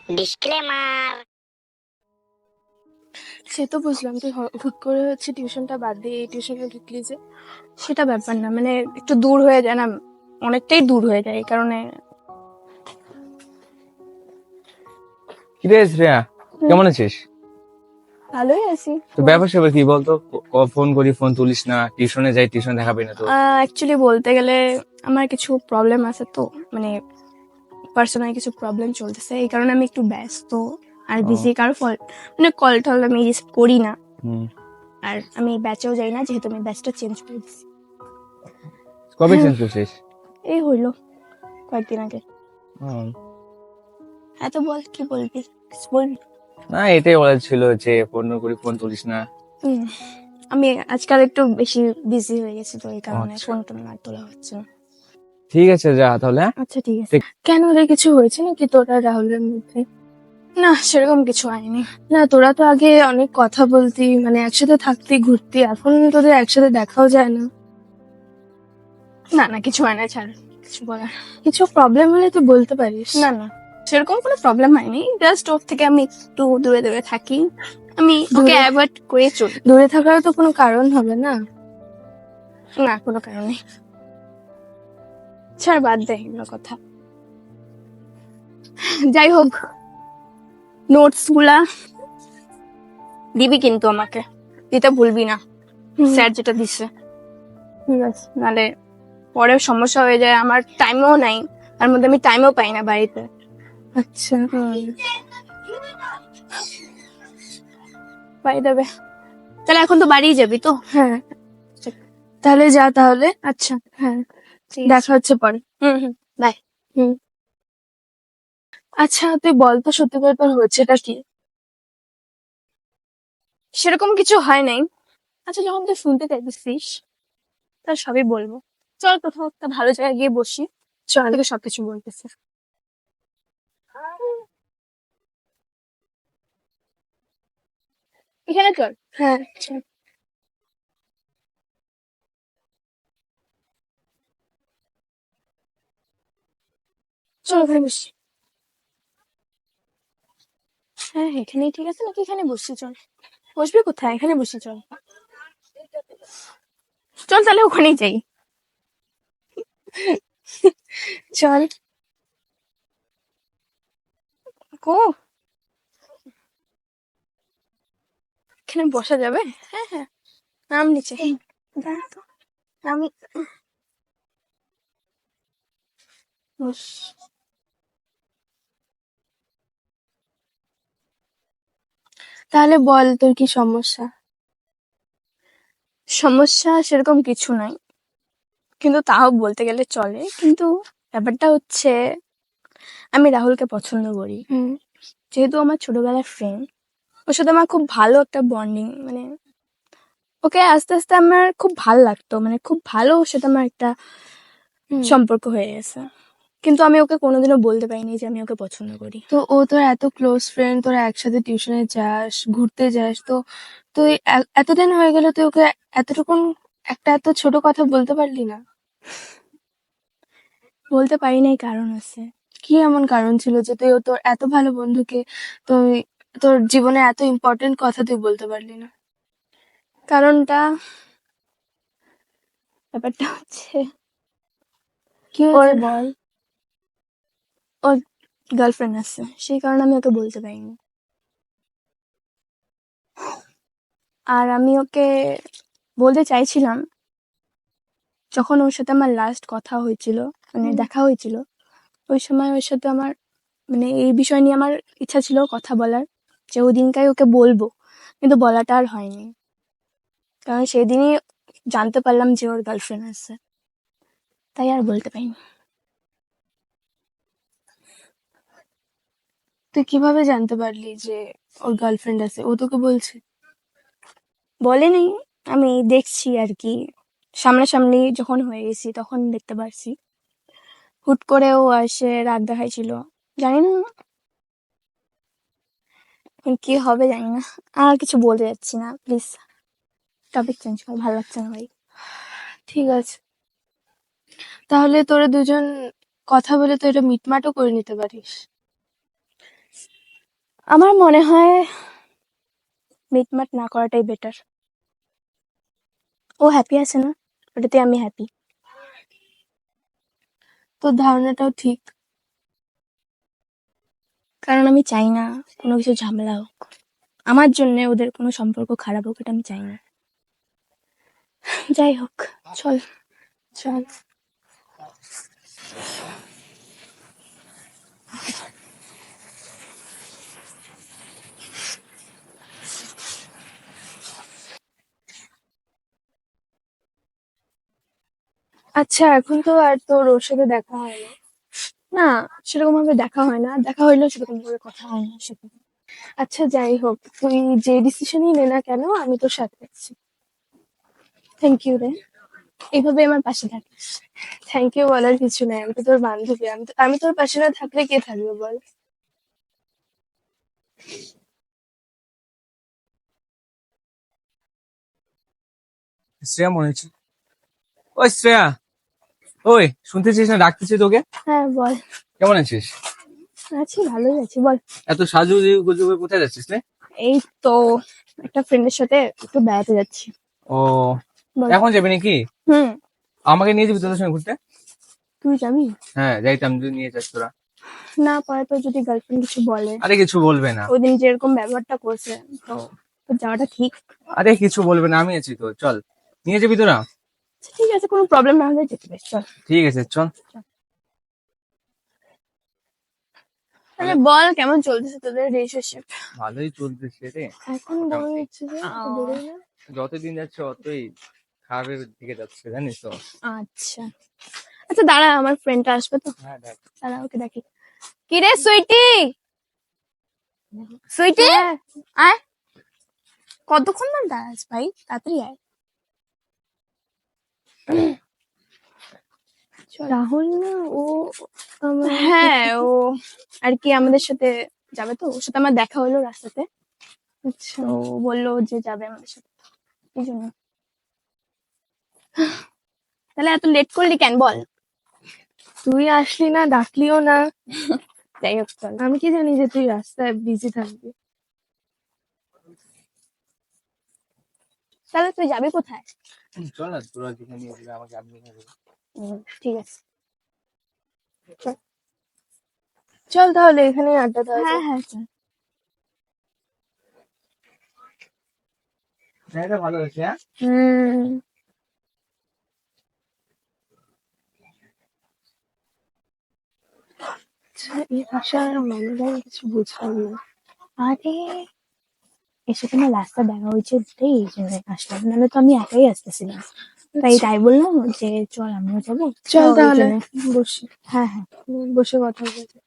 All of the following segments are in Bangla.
ডিসক্লেমার। সে তো বুঝলাম, তুই হুট করে হচ্ছে টিউশনটা বাদ দিয়ে এই টিউশনে ঢুকলি যে, সেটা ব্যাপার না, মানে একটু দূর হয়ে যায় না, অনেকটাই দূর হয়ে যায় এই কারণে। কিরে শ্রেয়া, কেমন আছিস? ভালোই আছি। তো ব্যাপার স্যাপার কি বলতো? ফোন করি ফোন তুলিস না, টিউশনে যাই টিউশনে দেখা পাই না তো। অ্যাকচুয়ালি বলতে গেলে আমার কিছু প্রবলেম আছে, তো মানে পার্সোনাল কিছু প্রবলেম চলতেছে, এই কারণে আমি একটু ব্যস্ত আর বিজি। কারো মানে কল টল আমি রিসিভ করি না, হুম। আর আমি ব্যাচেও যাই না, যেহেতু আমি ব্যাচটা চেঞ্জ করে দিচ্ছি। কবে চেঞ্জ করছিস? এই হইলো কয়েকদিন আগে। হুম। এত বল, কি বলবি, কিছু বলবি? না, এটাই বলার ছিল যে ফোন করি ফোন তুলিস না। আমি আজকাল একটু বেশি বিজি হয়ে গেছি, তো এই কারণে আচ্ছা। ফোন টোন আর তোলা হচ্ছে না। ঠিক আছে, যা তাহলে। হ্যাঁ? আচ্ছা ঠিক আছে। কেন রে, কিছু হয়েছে নাকি তোরা রাহুলের মধ্যে? না, সেরকম কিছু হয়নি। না, তোরা তো আগে অনেক কথা বলতি, মানে একসাথে থাকতি, ঘুরতি, এখন তোদের একসাথে দেখাও যায় না। না না, কিছু হয় না, ছাড়, কিছু বলার। কিছু প্রবলেম হলে তুই বলতে পারিস। না না, সেরকম কোনো প্রবলেম হয়নি, জাস্ট ওর থেকে আমি একটু দূরে দূরে থাকি, আমি ওকে অ্যাভয়েড করে চলি। দূরে থাকারও তো কোনো কারণ হবে না। না, কোনো কারণ নেই, ছাড়, বাদ দে এগুলো কথা। যাই হোক, নোটস গুলা দিবি কিন্তু, আমাকে দিতে ভুলবি না, স্যার যেটা দিছে। ঠিক আছে, নালে পরে সমস্যা হয়ে যায়, আমার টাইমও নাই, তার মধ্যে আমি টাইমও পাই না বাড়িতে। আচ্ছা, বাড়ি দেবে তাহলে? এখন তো বাড়িই যাবি তো? হ্যাঁ, তাহলে যা তাহলে। আচ্ছা, হ্যাঁ, দেখা হচ্ছে পরে। হুম, বাই। আচ্ছা, তুই বল তো, সত্যি করে তোর হচ্ছেটা কি? সেরকম কিছু হয় নাই। আচ্ছা, যখন তুই শুনতে চাইতেছিস তার সবই বলবো। চল কোথাও একটা ভালো জায়গায় গিয়ে বসি, চল, তোকে সবকিছু বলতেছে। এখানে চল। হ্যাঁ, চল। চল ওখানে বসি। হ্যাঁ, এখানেই ঠিক আছে নাকি? এখানে বসছি, চল। বসবি কোথায়? এখানে বসি, চল। চল তাহলে ওখানেই যাই। চল। কো, এখানে বসা যাবে? হ্যাঁ হ্যাঁ, নাম নিচে। দাঁড়া তো, আমি বস। তাহলে বল, তোর কি সমস্যা? সমস্যা সেরকম কিছু নাই, কিন্তু তাও বলতে গেলে চলে। কিন্তু ব্যাপারটা হচ্ছে, আমি রাহুলকে পছন্দ করি, যেহেতু আমার ছোটবেলার ফ্রেন্ড। ওর সাথে আমার খুব ভালো একটা বন্ডিং, মানে ওকে আস্তে আস্তে আমার খুব ভালো লাগতো, মানে খুব ভালো ওর সাথে আমার একটা সম্পর্ক হয়ে গেছে। কিন্তু আমি ওকে কোনোদিনও বলতে পারিনি যে আমি ওকে পছন্দ করি। তো ও তোর এত ক্লোজ ফ্রেন্ড, তোরা একসাথে টিউশনে যাস, ঘুরতে যাস, তো তুই এতদিন হয়ে গেল, তুই ওকে এতটুকুন একটা এত ছোট কথা বলতে পারলি না? বলতে পারি নাই, কারণ আছে। কি এমন কারণ ছিল যে তুই তোর এত ভালো বন্ধুকে, তুই তোর জীবনে এত ইম্পর্টেন্ট কথা তুই বলতে পারলি না? কারণটা, ব্যাপারটা হচ্ছে, কি হয়েছে বল? ওর গার্লফ্রেন্ড আছে, সেই কারণে আমি ওকে বলতে পারিনি। আর আমি ওকে বলতে চাইছিলাম, যখন ওর সাথে আমার লাস্ট কথা হয়েছিল, মানে দেখা হয়েছিল, ওই সময় ওর সাথে আমার, মানে এই বিষয় নিয়ে আমার ইচ্ছা ছিল কথা বলার, যে ওই দিনটাই ওকে বলবো, কিন্তু বলাটা আর হয়নি, কারণ সেদিনই জানতে পারলাম যে ওর গার্লফ্রেন্ড আছে, তাই আর বলতে পারিনি। তুই কিভাবে জানতে পারলি যে ওর গার্লফ্রেন্ড আছে? ও তোকে বলছে? বলেনি, আমি দেখছি আর কি, সামনাসামনি যখন হয়ে গেছি তখন দেখতে পারছি। হুট করে ও এসে রাগ দেখাইছিল, জানি না এখন কি হবে, জানি না। আর কিছু বলতে যাচ্ছি না, প্লিজ টপিক চেঞ্জ কর, ভালো লাগছে না ভাই। ঠিক আছে, তাহলে তোরা দুজন কথা বলে তো এটা মিটমাটও করে নিতে পারিস। আমার মনে হয় মিটমাট না করাটাই বেটার। ও হ্যাপি আছে না, ওটাতে আমি হ্যাপি। তোর ধারণাটাও ঠিক। কারণ আমি চাই না কোনো কিছু ঝামেলা হোক, আমার জন্য ওদের কোনো সম্পর্ক খারাপ হোক, এটা আমি চাই না। যাই হোক, চল চল। আচ্ছা, এখন তো আর তোর ওর সাথে দেখা হয় না। না, সেরকম ভাবে দেখা হয় না, দেখা হইলেও সেরকম ভাবে কথা হয় না সেরকম। আচ্ছা, যাই হোক, তুই যে ডিসিশনই নে না কেন, আমি তোর সাথে আছি। থ্যাংক ইউ রে, এইভাবে আমার পাশে থাকিস। থ্যাংক ইউ বলার কিছু নাই, আমি তো তোর বান্ধবী। আমি তোর পাশে না থাকলে কে থাকবে বল? শ্রেয়া মনে হচ্ছে। ওই শ্রেয়া, ওই শুনতেছিস না, ডাকতেছি তোকে। হ্যাঁ বল। কেমন আছিস? আছি, ভালোই আছি, বল। এত সাজু গুজু করে কোথায় যাচ্ছিস রে? এই তো একটা ফ্রেন্ডের সাথে একটু বেড়াতে যাচ্ছি। ও, বল। এখন যাবি নাকি? হুম। আমাকে নিয়ে যাবি তোদের সঙ্গে ঘুরতে? তুই যাবি? হ্যাঁ যাইতাম, যদি নিয়ে যাস তোরা। না, পরে তো যদি গার্লফ্রেন্ড কিছু বলে। আরে কিছু বলবে না। ওই দিন যেরকম ব্যবহারটা করছে, তো তোর যাওয়াটা ঠিক। আরে কিছু বলবে না, আমি আছি তো, চল। নিয়ে যাবি তোরা? আচ্ছা, ঠিক আছে, কোনো প্রবলেম না হলে যেতে পারিস, চল। ঠিক আছে চল। তাহলে বল, কেমন চলতেছে তোদের রিলেশনশিপ? ভালোই চলতেছে রে। এখন মনে হচ্ছে যে বেরোই না। যতদিন যাচ্ছে অতই খারাপের দিকে যাচ্ছে, জানিস তো। আচ্ছা আচ্ছা, দাঁড়া, আমার ফ্রেন্ডটা আসবে তো, হ্যাঁ দেখ। দাঁড়া ওকে ডাকি। কি রে সুইটি, সুইটি আয়। কতক্ষণ না দাঁড়াস ভাই, তাড়াতাড়ি আয়। রাহুল না, ও হ্যাঁ, ও আর কি আমাদের সাথে যাবে, তো ওর সাথে আমার দেখা হলো রাস্তাতে, আচ্ছা, তো বললো যে যাবে আমাদের সাথে, এই জন্য। তাহলে এত লেট করলি কেন বল? তুই আসলি না, ডাকলিও না। যাই হোক, চল। আমি কি জানি যে তুই রাস্তায় বিজি থাকবি। তাহলে তুই যাবি কোথায়? চল না, তোরা যেখানে নিয়ে যাবে আমাকে, আপনি ঠিক আছে, চল তাহলে এখানে আড্ডা দেওয়া হ্যাঁ যাক। হ্যাঁ চল। জায়গাটা ভালো হয়েছে। হ্যাঁ হুম। আচ্ছা, এই ভাষার মানে কিছু বুঝলাম না। আরে এসে তোমার রাস্তা দেখা হয়েছে, এই জন্য আসলাম, নাহলে তো আমি একাই আসতেছিলাম। তাই বললাম যে চল আমিও যাবো। চল ওই তাহলে জন্য। বসি। হ্যাঁ হ্যাঁ, বসে কথা বলতে।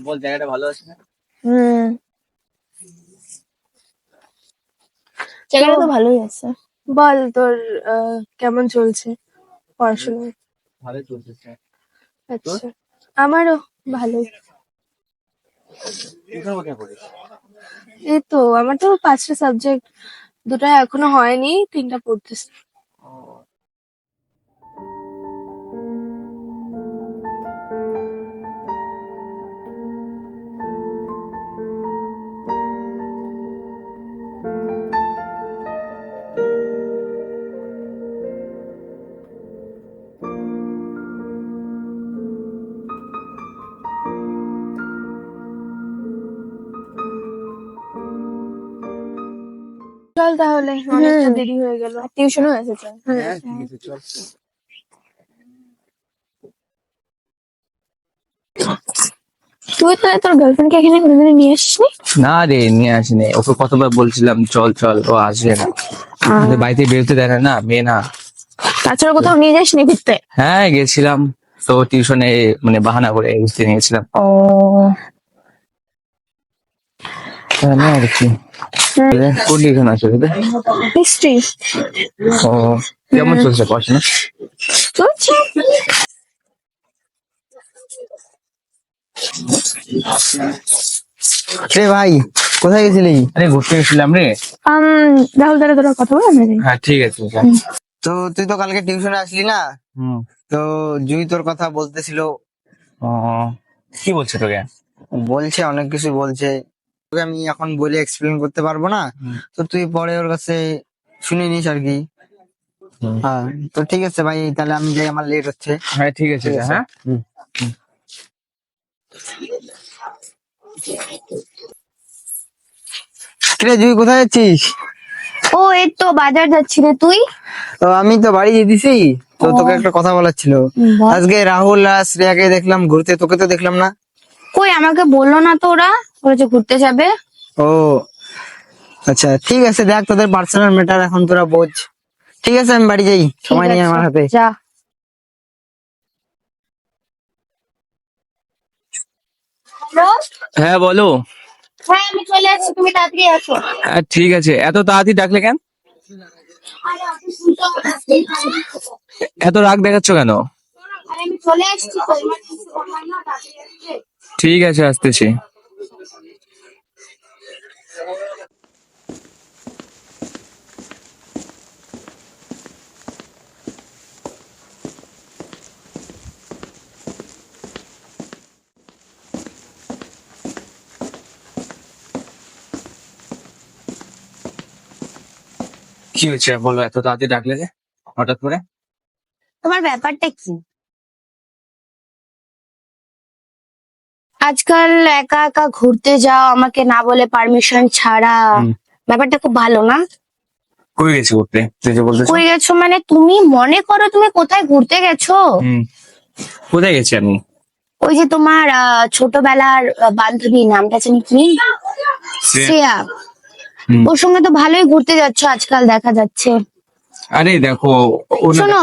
বল, জায়গাটা ভালো আছে না? হুম। জায়গাটা তো ভালোই আছে। বল তোর কেমন চলছে পড়াশোনা? ভালোই চলতেছে। আচ্ছা, আমারও ভালোই। তুই কোথায় পড়িস? এই তো আমার তো 5টা সাবজেক্ট, 2টা এখনো হয়নি, 3টা পড়তেছি। চল তাহলে, অনেকটা দেরি হয়ে গেল। টিউশনও আছে, চল। হ্যাঁ ঠিক আছে চল। তুই তাহলে তোর গার্লফ্রেন্ডকে এখানে কোনোদিন নিয়ে আসিসনি? না রে, নিয়ে আসিনি, ওকে কতবার বলছিলাম চল চল, ও আসবে না। আমাদের বাড়িতে বেরোতে দেয় না, না মেয়ে না। তাছাড়া কোথাও নিয়ে যাসনি ঘুরতে? হ্যাঁ গেছিলাম তো, টিউশনে মানে বাহানা করে ঘুরতে নিয়েছিলাম। ও তাহলে আর কি। কোন টিউশন আছে তোদের? হিস্ট্রি। ও, কেমন চলছে পড়াশোনা? চলছে। রে ভাই, কোথায় গেছিলি? আরে ঘুরতে গেছিলাম রে। রাহুল, দাঁড়া, তোরা কথা বল না। হ্যাঁ ঠিক আছে যা। তো তুই তো কালকে টিউশনে আসলি না? হুম। তো জুই তোর কথা বলতেছিল। ও, কি বলছে তোকে? বলছে, অনেক কিছু বলছে। তোকে আমি এখন বলে এক্সপ্লেন করতে পারবো না। হুম। তো তুই পরে ওর কাছে শুনে নিস আর কি। হুম। হ্যাঁ, তো ঠিক আছে ভাই, তাহলে আমি যাই, আমার লেট হচ্ছে। হ্যাঁ ঠিক আছে, ঠিক আছে। হ্যাঁ। হুম। কিরে জুই, কোথায় যাচ্ছিস? ও এই তো বাজার যাচ্ছি রে, তুই? তো আমি তো বাড়ি যেতেছি। তো ও। তোকে একটা কথা বলার ছিল। বল। আজকে রাহুল আর শ্রেয়াকে দেখলাম ঘুরতে, তোকে তো দেখলাম না। কই, আমাকে বললো না তো ওরা যে ঘুরতে যাবে। ও আচ্ছা, ঠিক আছে, দেখ তোদের পার্সোনাল ম্যাটার, এখন তোরা বোঝ। ঠিক আছে, আমি বাড়ি যাই, ঠিক সময় নিয়ে আছে, আমার হাতে। যা। হ্যালো। হ্যাঁ বলো। হ্যাঁ আমি চলে আসছি, তুমি তাড়াতাড়ি আসো। হ্যাঁ ঠিক আছে, এত তাড়াতাড়ি ডাকলে কেন? আরে অফিস তো আসতেই হবে। এত রাগ দেখাচ্ছ কেন? আরে আমি চলে আসছি তো, emergency ব্যাপার না, তাড়াতাড়ি আসতে। ঠিক আছে, আসতেছি। কি হয়েছে বলো, এত তাড়াতাড়ি ডাকলে যে হঠাৎ করে? তোমার ব্যাপারটা কি? আজকাল একা একা ঘুরতে যাও আমাকে না বলে, পারমিশন ছাড়া। হুম। ব্যাপারটা খুব ভালো না। কই গেছি ঘুরতে, তুই যে বলতেছো? কই গেছো মানে? তুমি মনে করো তুমি কোথায় ঘুরতে গেছো? হুম। কোথায় গেছি আমি? ওই যে তোমার ছোটবেলার বান্ধবী, নামটা জানি কি? শ্রেয়া। শ্রেয়া। হুম। ওর সঙ্গে তো ভালোই ঘুরতে যাচ্ছ আজকাল দেখা যাচ্ছে। আরে দেখো, ও না। শোনো,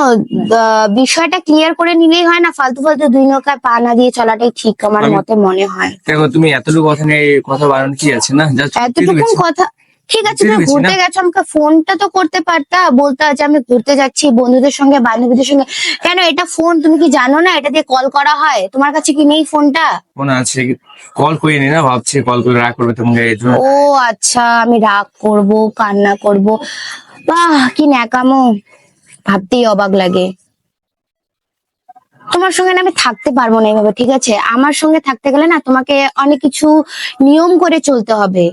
বিষয়টা ক্লিয়ার করে নিলেই হয় না, ফালতু ফালতু দুই নৌকায় পা না দিয়ে চলাটাই ঠিক আমার আমি- মতে মনে হয়। দেখো, তুমি এতটুকু কথা নিয়ে কথা বাড়ানো কি আছে না, জাস্ট এতটুকু কথা ঠিক আছে, ঘুরতে তুমি গেছি ঘুরতে না? গেছো, আমাকে ফোনটা তো করতে পারতা, বলতে যে আমি ঘুরতে যাচ্ছি বন্ধুদের সঙ্গে বান্ধবীদের সঙ্গে। কেন এটা ফোন, তুমি কি জানো না এটা দিয়ে কল করা হয়? তোমার কাছে কি নেই ফোনটা? মনে আছে, কল করিনি না, ভাবছি কল করে রাগ করবে তোমাকে এই জন্য। ও আচ্ছা, আমি রাগ করব, কান্না করব? বাহ কি ন্যাকামো, ভাবতেই অবাক লাগে। তোমার সঙ্গে না আমি থাকতে পারবো না এইভাবে, ঠিক আছে? আমার সঙ্গে থাকতে গেলে না তোমাকে অনেক কিছু নিয়ম করে চলতে হবে।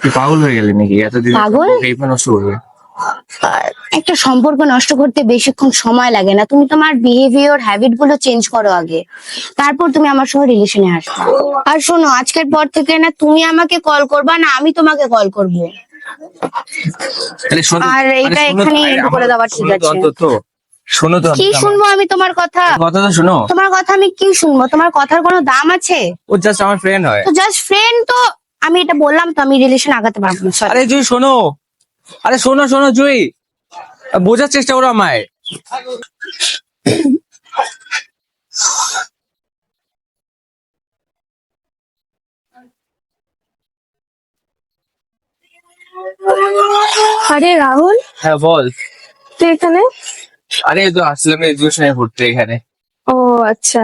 তুই পাগল হয়ে গেলি নাকি? এতদিন পাগল? এইভাবে নষ্ট করবে? একটা সম্পর্ক নষ্ট করতে বেশিক্ষণ সময় লাগে না, তুমি তোমার বিহেভিয়ার হ্যাবিট গুলো চেঞ্জ করো আগে, তারপর তুমি আমার সঙ্গে রিলেশনে আসবে। আর শোনো, আজকের পর থেকে না তুমি আমাকে কল করবা না আমি তোমাকে কল করব। আরে শোনো, আর এইটা এখানেই এন্ড করে দেওয়া ঠিক আছে। অন্তত শোনো তো, কি শুনবো আমি তোমার কথা? কথা তো শোনো। তোমার কথা আমি কি শুনবো? তোমার কথার কোনো দাম আছে? ও জাস্ট আমার ফ্রেন্ড হয়। তো জাস্ট ফ্রেন্ড তো, আমি এটা বললাম তো আমি রিলেশন আগাতে পারবো না, sorry। আরে জুই শোনো, আরে শোনো শোনো জুই, বোঝার চেষ্টা করো আমায়। আরে রাহুল, হ্যাঁ বল। তুই এখানে? আরে এই তো আসলাম এডুকেশনে ঘুরতে এখানে। ও আচ্ছা।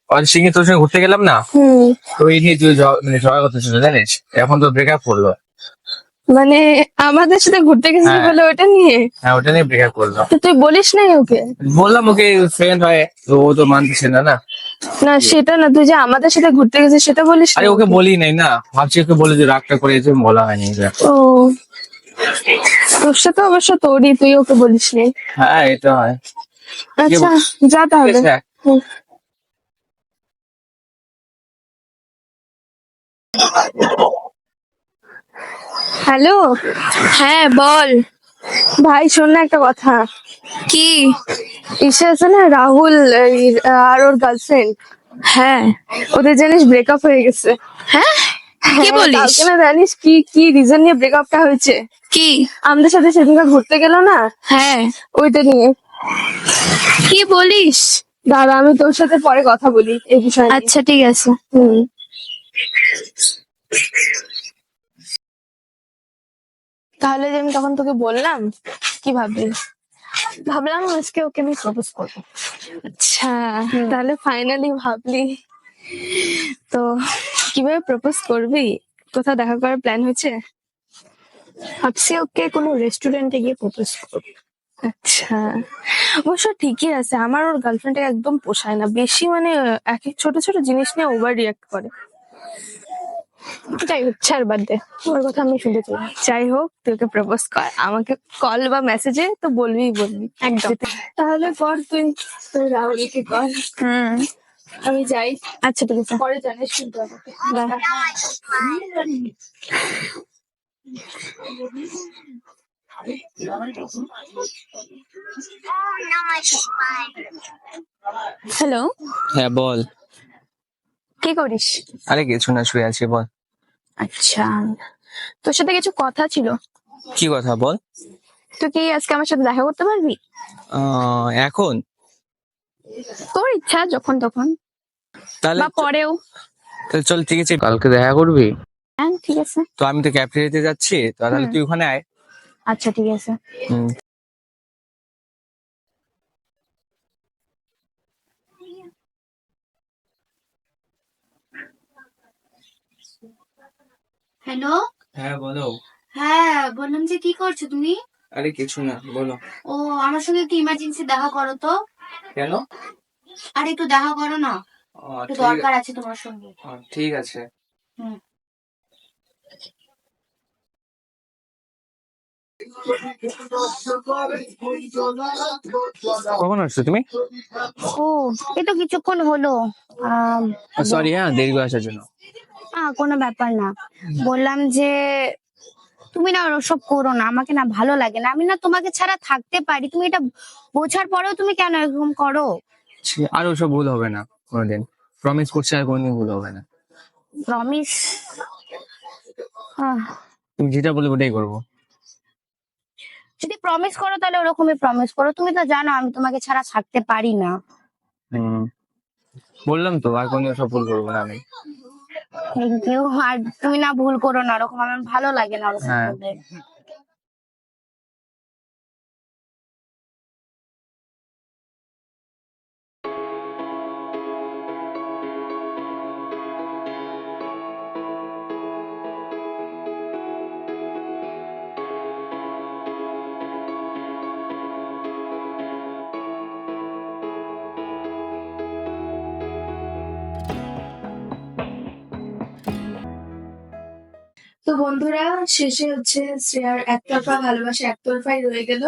অরিজিৎ সিং এর তোর সঙ্গে ঘুরতে গেলাম না, হুম। তো এই নিয়ে তুই মানে ঝগড়া করতেছিল জানিস, এখন তো ব্রেকআপ করলো। মানে আমাদের সাথে ঘুরতে গেছিলি হ্যাঁ। বলে ওটা নিয়ে? হ্যাঁ, ওটা নিয়ে ব্রেকআপ করলো। তো তুই বলিস নাই ওকে? বললাম ওকে, ফ্রেন্ড হয়, তো ও তো মানতেছে না না। না সেটা না, তুই যে আমাদের সাথে ঘুরতে গেছিস সেটা বলিস আরে নাই ওকে বলি নাই না, ভাবছি ওকে বলে যে রাগটা করে যে বলা হয়নি এটা। ও, তোর সাথে অবশ্য তোরই, তুই ওকে বলিস নি। হ্যাঁ এটা হয়। আচ্ছা যা ঠিক তাহলে। আছে। হুম। হ্যালো। হ্যাঁ বল। ভাই শোন না একটা কথা। কি? ঈশা আছে না, রাহুল আর ওর গার্লফ্রেন্ড, হ্যাঁ ওদের জানিস ব্রেকআপ হয়ে গেছে। হ্যাঁ কি বলিস? কালকে না জানিস কি কি রিজন নিয়ে ব্রেকআপটা হয়েছে? কি? আমাদের সাথে সেদিনকে ঘুরতে গেল না, হ্যাঁ ওইটা নিয়ে। কি বলিস? দাঁড়া আমি তোর সাথে পরে কথা বলি এই বিষয়ে। আচ্ছা ঠিক আছে। হুম। তাহলে যে আমি তখন তোকে বললাম, কি ভাবলি? ভাবলাম আজকে ওকে আমি প্রপোজ করবো। আচ্ছা তাহলে ফাইনালি ভাবলি তো, কিভাবে প্রপোজ করবি? কোথাও দেখা করার প্ল্যান হয়েছে? ভাবছি ওকে কোনো রেস্টুরেন্টে গিয়ে প্রপোজ করবো। আচ্ছা, অবশ্য ঠিকই আছে। আমার ওর গার্লফ্রেন্ডকে একদম পোষায় না, বেশি মানে এক এক ছোট ছোট জিনিস নিয়ে ওভার রিয়াক্ট করে। যাই হোক, ছাড়, বাদ দে, ওর কথা আমি শুনতে চাই না। যাই হোক, তুই ওকে প্রপোজ কর, আমাকে কল বা মেসেজে তো বলবি একদম। তাহলে কর তুই, তুই রাহুলকে কর, আমি যাই। আচ্ছা ঠিক আছে, পরে জানিস কিন্তু আমাকে। বাই। হ্যালো, হ্যাঁ বল। কি করিস? আরে কিছু না, শুয়ে আছি, বল। আচ্ছা, তোর সাথে কিছু কথা ছিল। কি কথা বল। তুই কি আজকে আমার সাথে দেখা করতে পারবি? এখন? তোর ইচ্ছা, যখন তখন তাহলে বা পরেও। তাহলে চল, ঠিক আছে, কালকে দেখা করবি। হ্যাঁ ঠিক আছে। তো আমি তো ক্যাফেটেরিয়াতে যাচ্ছি, তো তাহলে তুই ওখানে আয়। আচ্ছা ঠিক আছে। হুম। হ্যালো। হ্যাঁ বলো। হ্যাঁ, বললাম যে কি করছো তুমি? আরে কিছু না, বলো। ও, আমার সঙ্গে একটু ইমার্জেন্সি দেখা করো তো। কেন? আর একটু দেখা করো না, একটু দরকার আছে তোমার সঙ্গে। ঠিক আছে। হুম। কখন আসছো তুমি? ও, এই তো কিছুক্ষণ হলো। আম, সরি, হ্যাঁ দেরি করে আসার জন্য। কোনো ব্যাপার না। বললাম যে তুমি না ওসব করো না, আমাকে না ভালো লাগে না, আমি না তোমাকে ছাড়া থাকতে পারি, তুমি এটা বোঝার পরেও তুমি কেন এরকম করো? আর ওসব ভুল হবে না কোনোদিন, প্রমিস করছি আর কোনোদিন ভুল হবে না। প্রমিস? তুমি যেটা বলবে ওটাই করবো। যদি প্রমিস করো তাহলে ওরকমই প্রমিস করো, তুমি তো জানো আমি তোমাকে ছাড়া থাকতে পারি না। হুম, বললাম তো আর কোনোদিন ওসব ভুল করবো না আমি। Thank you. আর তুমি না ভুল করো না, ওরকম আমার ভালো লাগে না ওরকম হ্যাঁ। করলে। তো বন্ধুরা, শেষে হচ্ছে শ্রেয়ার একতরফা ভালোবাসা একতরফাই রয়ে গেল।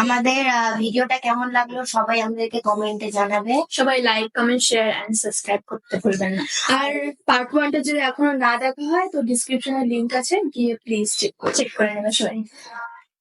আমাদের ভিডিওটা কেমন লাগলো সবাই আমাদেরকে কমেন্টে জানাবে। সবাই like, comment, share and subscribe করতে ভুলবেন না। আর পার্ট 1টা যদি এখনো না দেখা হয় তো ডিসক্রিপশনে লিংক আছে, গিয়ে প্লিজ চেক করে নেবে সবাই।